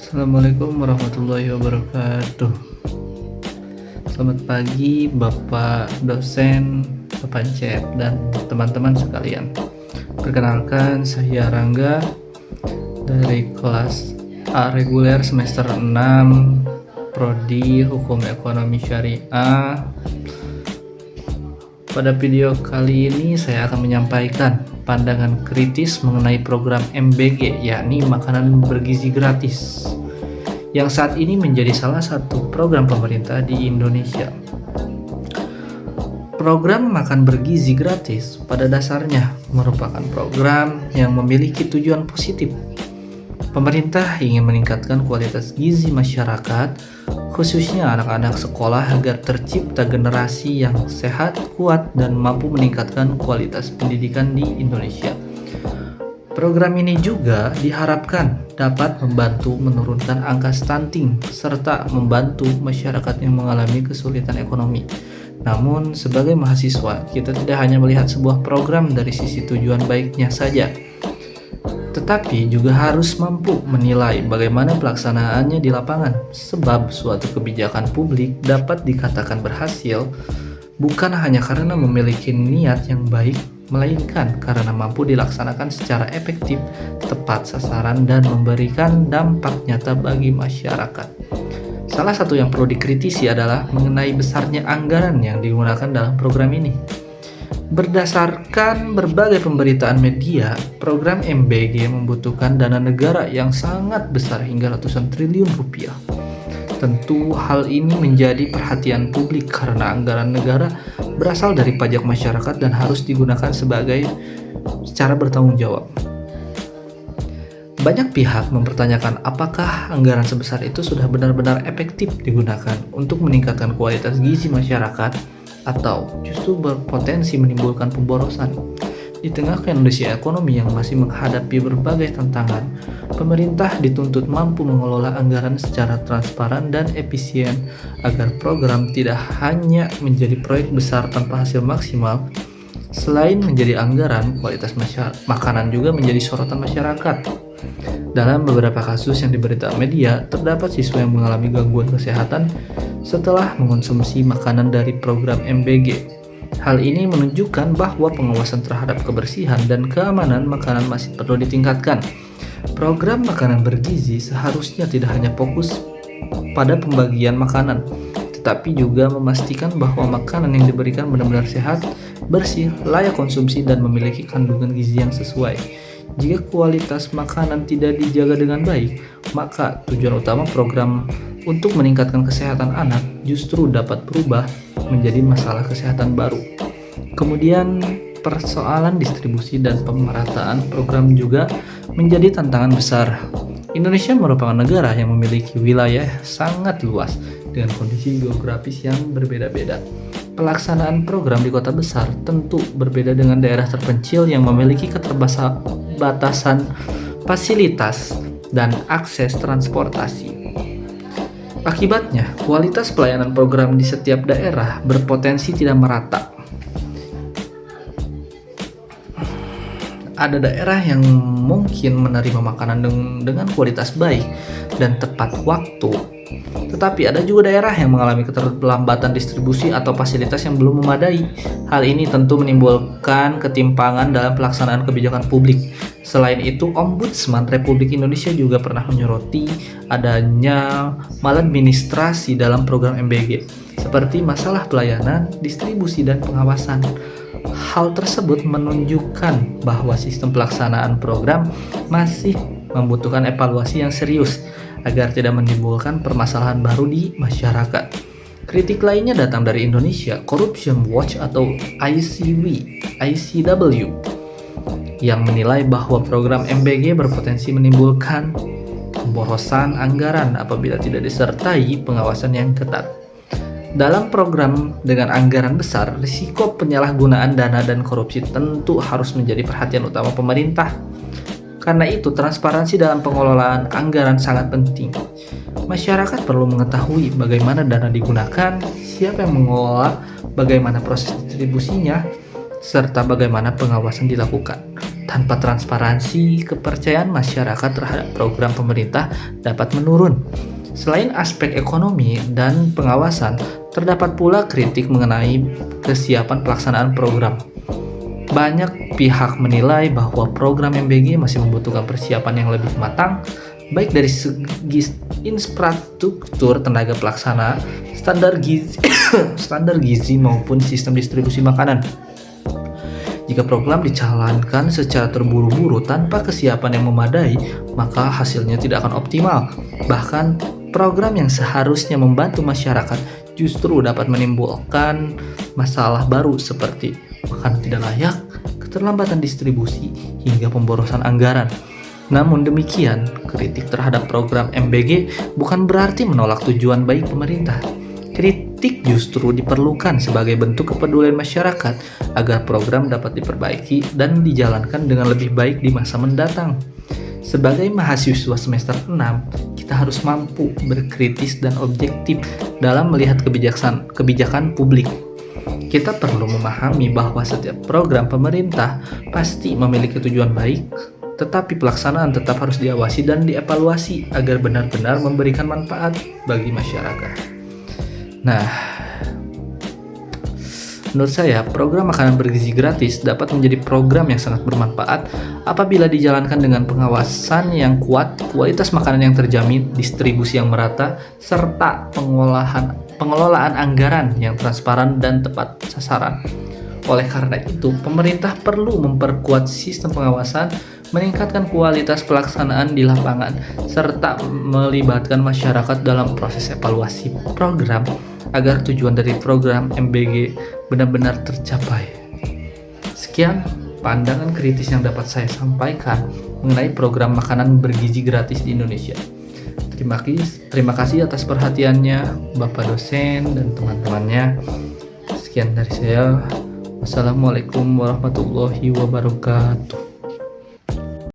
Assalamualaikum warahmatullahi wabarakatuh. Selamat pagi Bapak dosen, Bapak Cep, dan teman-teman sekalian. Perkenalkan, saya Rangga dari kelas A reguler semester 6 Prodi Hukum Ekonomi Syariah. Pada video kali ini saya akan menyampaikan pandangan kritis mengenai program MBG, yakni makanan bergizi gratis, yang saat ini menjadi salah satu program pemerintah di Indonesia. Program makan bergizi gratis pada dasarnya merupakan program yang memiliki tujuan positif. Pemerintah ingin meningkatkan kualitas gizi masyarakat, khususnya anak-anak sekolah, agar tercipta generasi yang sehat, kuat, dan mampu meningkatkan kualitas pendidikan di Indonesia. Program ini juga diharapkan dapat membantu menurunkan angka stunting serta membantu masyarakat yang mengalami kesulitan ekonomi. Namun, sebagai mahasiswa, kita tidak hanya melihat sebuah program dari sisi tujuan baiknya saja, tetapi juga harus mampu menilai bagaimana pelaksanaannya di lapangan, sebab suatu kebijakan publik dapat dikatakan berhasil bukan hanya karena memiliki niat yang baik, melainkan karena mampu dilaksanakan secara efektif, tepat sasaran, dan memberikan dampak nyata bagi masyarakat. Salah satu yang perlu dikritisi adalah mengenai besarnya anggaran yang digunakan dalam program ini. Berdasarkan berbagai pemberitaan media, program MBG membutuhkan dana negara yang sangat besar hingga ratusan triliun rupiah. Tentu hal ini menjadi perhatian publik karena anggaran negara berasal dari pajak masyarakat dan harus digunakan secara bertanggung jawab. Banyak pihak mempertanyakan apakah anggaran sebesar itu sudah benar-benar efektif digunakan untuk meningkatkan kualitas gizi masyarakat, atau justru berpotensi menimbulkan pemborosan. Di tengah kondisi ekonomi yang masih menghadapi berbagai tantangan, pemerintah dituntut mampu mengelola anggaran secara transparan dan efisien agar program tidak hanya menjadi proyek besar tanpa hasil maksimal. Selain menjadi anggaran, kualitas makanan juga menjadi sorotan masyarakat. Dalam beberapa kasus yang diberitakan media, terdapat siswa yang mengalami gangguan kesehatan setelah mengonsumsi makanan dari program MBG. Hal ini menunjukkan bahwa pengawasan terhadap kebersihan dan keamanan makanan masih perlu ditingkatkan. Program makanan bergizi seharusnya tidak hanya fokus pada pembagian makanan, tetapi juga memastikan bahwa makanan yang diberikan benar-benar sehat, bersih, layak konsumsi, dan memiliki kandungan gizi yang sesuai. Jika kualitas makanan tidak dijaga dengan baik, maka tujuan utama program untuk meningkatkan kesehatan anak justru dapat berubah menjadi masalah kesehatan baru. Kemudian, persoalan distribusi dan pemerataan program juga menjadi tantangan besar. Indonesia merupakan negara yang memiliki wilayah sangat luas dengan kondisi geografis yang berbeda-beda. Pelaksanaan program di kota besar tentu berbeda dengan daerah terpencil yang memiliki keterbatasan fasilitas dan akses transportasi. Akibatnya, kualitas pelayanan program di setiap daerah berpotensi tidak merata. Ada daerah yang mungkin menerima makanan dengan kualitas baik dan tepat waktu, tetapi ada juga daerah yang mengalami keterlambatan distribusi atau fasilitas yang belum memadai. Hal ini tentu menimbulkan ketimpangan dalam pelaksanaan kebijakan publik. Selain itu, Ombudsman Republik Indonesia juga pernah menyoroti adanya maladministrasi dalam program MBG, seperti masalah pelayanan, distribusi, dan pengawasan. Hal tersebut menunjukkan bahwa sistem pelaksanaan program masih membutuhkan evaluasi yang serius agar tidak menimbulkan permasalahan baru di masyarakat. Kritik lainnya datang dari Indonesia Corruption Watch atau ICW yang menilai bahwa program MBG berpotensi menimbulkan pemborosan anggaran apabila tidak disertai pengawasan yang ketat. Dalam program dengan anggaran besar, risiko penyalahgunaan dana dan korupsi tentu harus menjadi perhatian utama pemerintah. Karena itu, transparansi dalam pengelolaan anggaran sangat penting. Masyarakat perlu mengetahui bagaimana dana digunakan, siapa yang mengelola, bagaimana proses distribusinya, serta bagaimana pengawasan dilakukan. Tanpa transparansi, kepercayaan masyarakat terhadap program pemerintah dapat menurun. Selain aspek ekonomi dan pengawasan, terdapat pula kritik mengenai kesiapan pelaksanaan program. Banyak pihak menilai bahwa program MBG masih membutuhkan persiapan yang lebih matang, baik dari segi infrastruktur, tenaga pelaksana, standar gizi maupun sistem distribusi makanan. Jika program dijalankan secara terburu-buru tanpa kesiapan yang memadai, maka hasilnya tidak akan optimal. Bahkan, program yang seharusnya membantu masyarakat justru dapat menimbulkan masalah baru seperti makanan tidak layak, keterlambatan distribusi, hingga pemborosan anggaran. Namun demikian, kritik terhadap program MBG bukan berarti menolak tujuan baik pemerintah. Kritik justru diperlukan sebagai bentuk kepedulian masyarakat agar program dapat diperbaiki dan dijalankan dengan lebih baik di masa mendatang. Sebagai mahasiswa semester 6, kita harus mampu berkritis dan objektif dalam melihat kebijakan publik. Kita perlu memahami bahwa setiap program pemerintah pasti memiliki tujuan baik, tetapi pelaksanaan tetap harus diawasi dan dievaluasi agar benar-benar memberikan manfaat bagi masyarakat. Nah, menurut saya, program makanan bergizi gratis dapat menjadi program yang sangat bermanfaat apabila dijalankan dengan pengawasan yang kuat, kualitas makanan yang terjamin, distribusi yang merata, serta pengelolaan anggaran yang transparan dan tepat sasaran. Oleh karena itu, pemerintah perlu memperkuat sistem pengawasan, meningkatkan kualitas pelaksanaan di lapangan, serta melibatkan masyarakat dalam proses evaluasi program agar tujuan dari program MBG benar-benar tercapai. Sekian pandangan kritis yang dapat saya sampaikan mengenai program makanan bergizi gratis di Indonesia. Terima kasih atas perhatiannya Bapak dosen dan teman-temannya. Sekian dari saya. Wassalamualaikum warahmatullahi wabarakatuh.